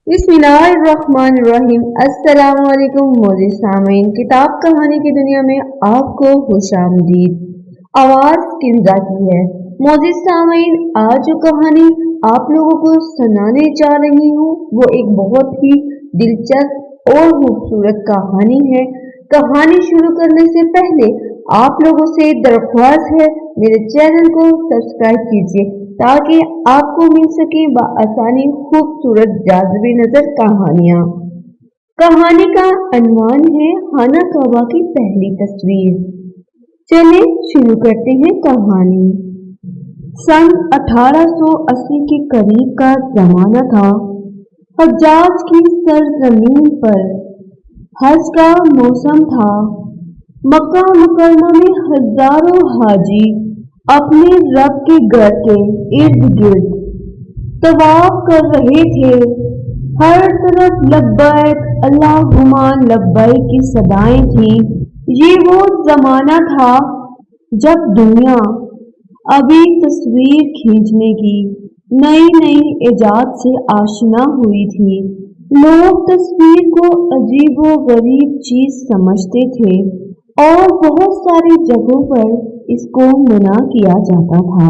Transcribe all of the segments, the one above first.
बिस्मिल्लाहिर्रहमानिर्रहीम। अस्सलाम वालेकुम मोज़िज़ सामीन, किताब कहानी की दुनिया में आपको खुशामदीद। आवाज़ किंजा की है। मोज़िज़ सामीन, आज जो कहानी आप लोगों को सुनाने जा रही हूँ वो एक बहुत ही दिलचस्प और खूबसूरत कहानी है। कहानी शुरू करने से पहले आप लोगों से दरख्वास्त है, मेरे चैनल को सब्सक्राइब कीजिए ताकि आपको मिल सके बआसानी खूबसूरत जाज़बे नजर कहानियाँ। कहानी का अनवान है खाना काबा की पहली तस्वीर। चलिए शुरू करते हैं कहानी। सन 1880 के करीब का जमाना था। हज्जाज की सरजमीन पर हज का मौसम था। मक्का मुकरमा में हजारों हाजी अपने रब के घर के इर्द गिर्द तवाफ कर रहे थे। हर तरफ लब्बैक अल्लाहुम्मा लब्बैक की सदाएं थीं। ये वो जमाना था जब दुनिया अभी तस्वीर खींचने की नई नई इजाद से आशना हुई थी। लोग तस्वीर को अजीब व गरीब चीज समझते थे और बहुत सारी जगहों पर इसको मना किया जाता था।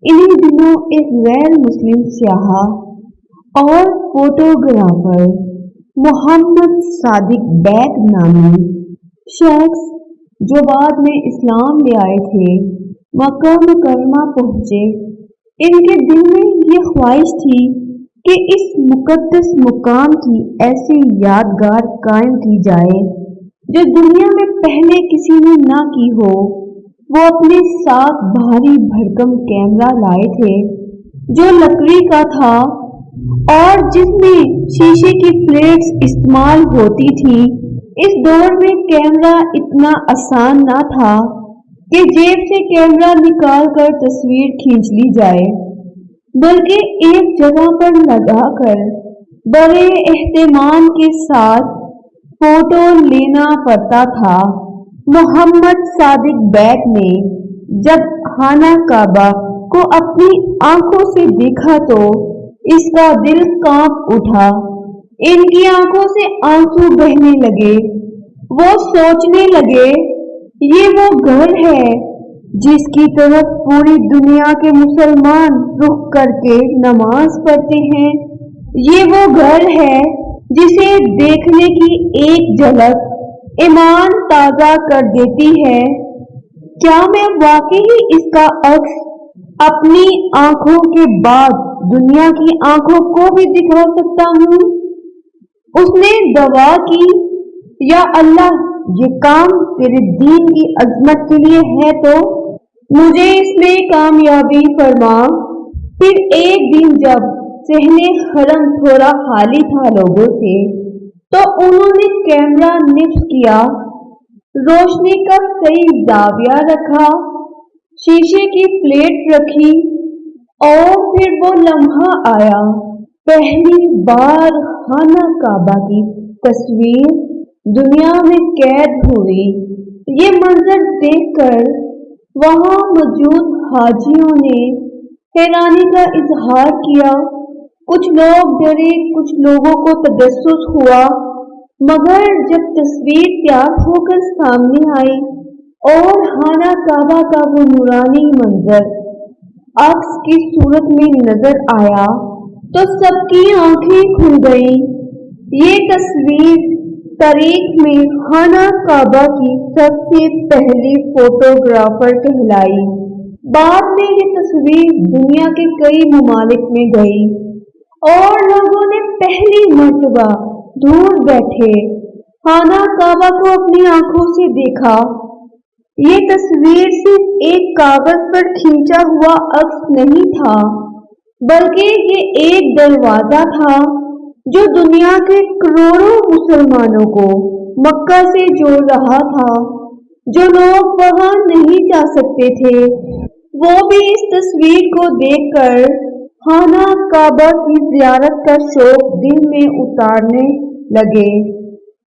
इन्हीं दिनों एक गैर मुस्लिम स्याह और फोटोग्राफर मोहम्मद सादिक बैग नामी शख्स, जो बाद में इस्लाम ले आए थे, मक्का मुकरमा पहुंचे। इनके दिल में ये ख्वाहिश थी कि इस मुकद्दस मुकाम की ऐसी यादगार कायम की जाए जो दुनिया में पहले किसी ने ना की हो। वो अपने साथ भारी भरकम कैमरा लाए थे जो लकड़ी का था और जिसमें शीशे की प्लेट्स इस्तेमाल होती थी। इस दौर में कैमरा इतना आसान ना था कि जेब से कैमरा निकाल कर तस्वीर खींच ली जाए, बल्कि एक जगह पर लगाकर बड़े एहतमाम के साथ फोटो लेना पड़ता था। मोहम्मद सादिक बैग ने जब खाना काबा को अपनी आंखों से देखा तो इसका दिल कांप उठा। इनकी आंखों से आंसू बहने लगे। वो सोचने लगे, ये वो घर है जिसकी तरफ पूरी दुनिया के मुसलमान रुख करके नमाज पढ़ते हैं। ये वो घर है जिसे देखने की एक झलक ईमान ताजा कर देती है। क्या मैं वाकई इसका अक्स अपनी आंखों के बाद दुनिया की आंखों को भी दिखा सकता हूँ? उसने दवा की, या अल्लाह, ये काम तेरे दीन की अजमत के लिए है तो मुझे इसमें कामयाबी फरमा। फिर एक दिन जब सहने हरम थोड़ा खाली था लोगों से, तो उन्होंने कैमरा निफ्ट किया, रोशनी का सही जाविया रखा, शीशे की प्लेट रखी और फिर वो लम्हा आया। पहली बार खाना काबा की तस्वीर दुनिया में कैद हुई। ये मंजर देखकर वहां मौजूद हाजियों ने हैरानी का इजहार किया। कुछ लोग डरे, कुछ लोगों को तजस्सुस हुआ, मगर जब तस्वीर तैयार होकर सामने आई और खाना काबा का वो नूरानी मंजर अक्स की सूरत में नजर आया तो सबकी आंखें खुल गईं। ये तस्वीर तारीख में खाना काबा की सबसे पहली फोटोग्राफर कहलाई। बाद में ये तस्वीर दुनिया के कई ममालिक में गई और लोगों ने पहली मर्तबा दूर बैठे खाना काबा को अपनी आंखों से देखा। ये तस्वीर सिर्फ एक कागज पर खींचा हुआ अक्स नहीं था, बल्कि ये एक दरवाजा था जो दुनिया के करोड़ों मुसलमानों को मक्का से जोड़ रहा था। जो लोग वहां नहीं जा सकते थे, वो भी इस तस्वीर को देखकर खाना काबा की ज़ियारत का शौक दिल में उतारने लगे।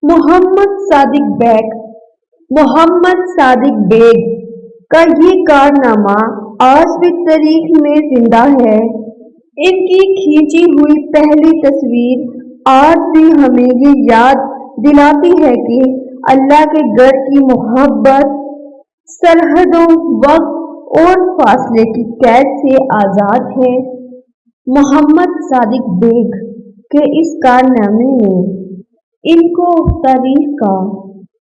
मोहम्मद सादिक बेग का ये कारनामा आज भी तारीख में जिंदा है। इनकी खींची हुई पहली तस्वीर آج بھی ہمیں یہ یاد دلاتی ہے کہ اللہ کے گھر کی محبت سرحدوں، وقت اور فاصلے کی قید سے آزاد ہے۔ محمد صادق بیگ کے اس کارنامے نے ان کو تاریخ کا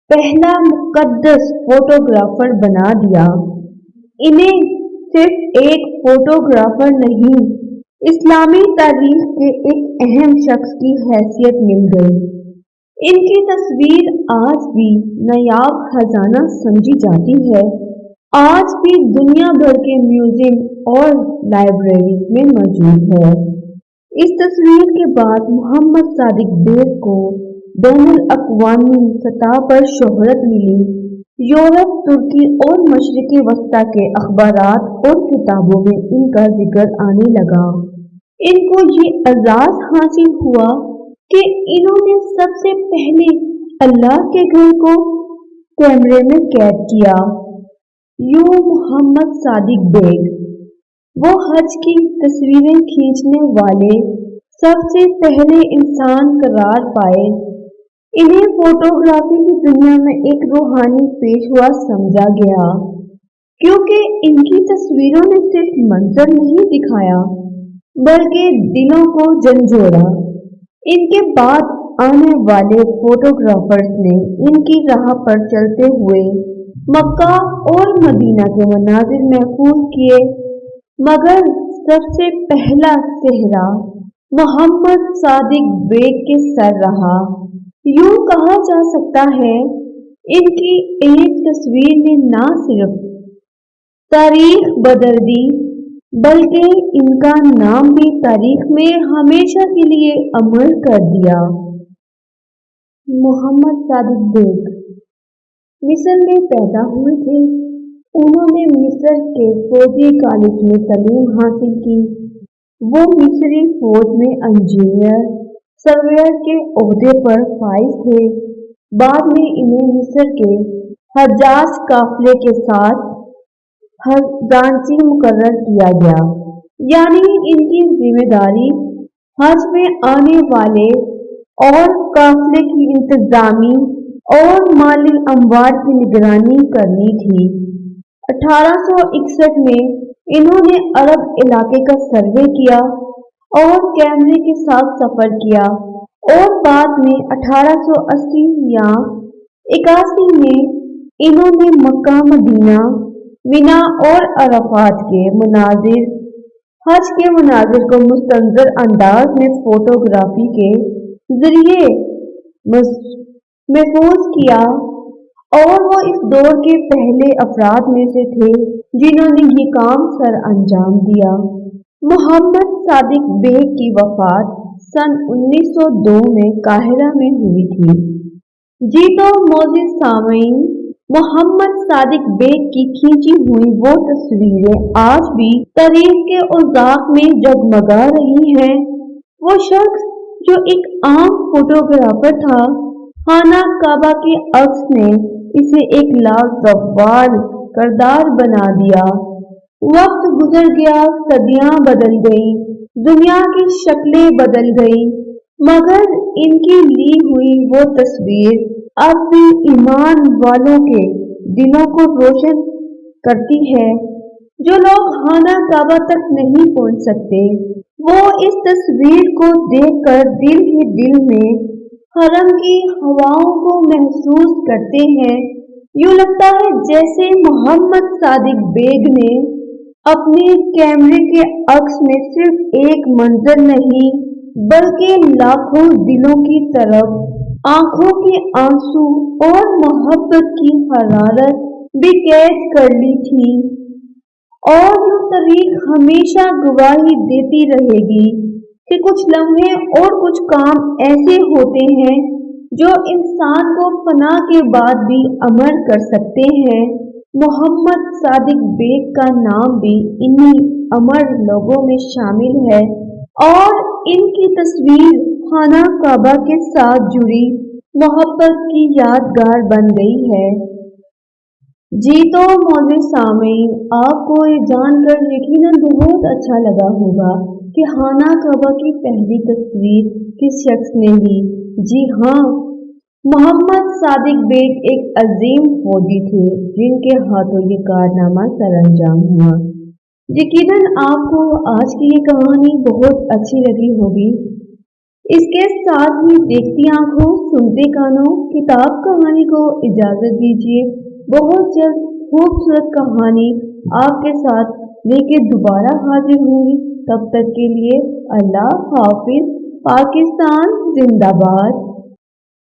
پہلا مقدس فوٹوگرافر بنا دیا۔ انہیں صرف ایک فوٹوگرافر نہیں، اسلامی تاریخ کے ایک اہم شخص کی حیثیت مل گئی۔ ان کی تصویر آج بھی نایاب خزانہ سمجھی جاتی ہے، آج بھی دنیا بھر کے میوزیم اور لائبریریز میں موجود ہے۔ اس تصویر کے بعد محمد صادق بیگ کو بین الاقوامی سطح پر شہرت ملی۔ یورپ، ترکی اور مشرق وسطیٰ کے اخبارات اور کتابوں میں ان کا ذکر آنے لگا۔ ان کو یہ اعزاز حاصل ہوا کہ انہوں نے سب سے پہلے اللہ کے گھر کو کیمرے میں قید کیا۔ یوں محمد صادق بیگ وہ حج کی تصویریں کھینچنے والے سب سے پہلے انسان قرار پائے۔ انہیں فوٹوگرافی کی دنیا میں ایک روحانی پیشوا سمجھا گیا، کیونکہ ان کی تصویروں نے صرف منظر نہیں دکھایا بلکہ دلوں کو جھنجھوڑا۔ ان کے بعد آنے والے فوٹوگرافرز نے ان کی راہ پر چلتے ہوئے مکہ اور مدینہ کے مناظر محفوظ کیے، مگر سب سے پہلا سہرا محمد صادق بیگ کے سر رہا۔ یوں کہا جا سکتا ہے ان کی ایک تصویر نے نہ صرف تاریخ بدل دی بلکہ ان کا نام بھی تاریخ میں ہمیشہ کے لیے امر کر دیا۔ محمد صادق بیگ مصر میں پیدا ہوئے تھے۔ انہوں نے مصر کے فوجی کالج میں تعلیم حاصل کی۔ وہ مصری فوج میں انجینئر سرویئر کے عہدے پر فائز تھے۔ بعد میں انہیں مصر کے حجاج قافلے کے ساتھ خزانچی مقرر کیا گیا، یعنی ان کی ذمہ داری حج میں آنے والے اور قافلے کی انتظامی اور مالی اموال کی نگرانی کرنی تھی۔ 1861 میں انہوں نے عرب علاقے کا سروے کیا اور کیمرے کے ساتھ سفر کیا، اور بعد میں 1880 یا 81 میں انہوں نے مکہ، مدینہ، مینا اور عرفات کے مناظر، حج کے مناظر کو مستنظر انداز میں فوٹوگرافی کے ذریعے محفوظ کیا، اور وہ اس دور کے پہلے افراد میں سے تھے جنہوں نے یہ کام سر انجام دیا۔ محمد صادق بیگ کی وفات سن 1902 میں قاہرہ میں ہوئی تھی۔ جی تو معزز سامعین، محمد صادق بیگ کی کھینچی ہوئی وہ تصویریں آج بھی تاریخ کے اوراق میں جگمگا رہی ہیں۔ وہ شخص جو ایک عام فوٹوگرافر تھا، خانہ کعبہ کے عکس نے اسے ایک لازوال کردار بنا دیا۔ وقت گزر گیا، صدیاں بدل گئیں، دنیا کی شکلیں بدل گئیں، مگر ان کی لی ہوئی وہ تصویر اب بھی ایمان والوں کے دلوں کو روشن کرتی ہے۔ جو لوگ خانہ کعبہ تک نہیں پہنچ سکتے، وہ اس تصویر کو دیکھ کر دل ہی دل میں حرم کی ہواؤں کو محسوس کرتے ہیں۔ یوں لگتا ہے جیسے محمد صادق بیگ نے اپنے کیمرے کے عکس میں صرف ایک منظر نہیں بلکہ لاکھوں دلوں کی طرف آنکھوں کے آنسو اور محبت کی حرارت بھی قید کر لی تھی۔ اور یہ تاریخ ہمیشہ گواہی دیتی رہے گی کہ کچھ لمحے اور کچھ کام ایسے ہوتے ہیں جو انسان کو فنا کے بعد بھی امر کر سکتے ہیں۔ محمد صادق بیگ کا نام بھی انہی امر لوگوں میں شامل ہے، اور ان کی تصویر خانہ کعبہ کے ساتھ جڑی محبت کی یادگار بن گئی ہے۔ جی تو معزز سامعین، آپ کو یہ جان کر یقیناً بہت اچھا لگا ہوگا کہ खाना काबा की पहली तस्वीर किस शख्स ने ली। जी हाँ, मोहम्मद सादिक बेग एक अजीम फौजी थे जिनके हाथों ये कारनामा सरअंजाम हुआ। यकीनन आपको आज की ये कहानी बहुत अच्छी लगी होगी। इसके साथ ही देखती आंखों सुनते कानों किताब कहानी को इजाजत दीजिए। बहुत जल्द खूबसूरत कहानी आपके साथ लेके दोबारा हाजिर होंगी। तब तक के लिए अल्लाह हाफिज। पाकिस्तान जिंदाबाद।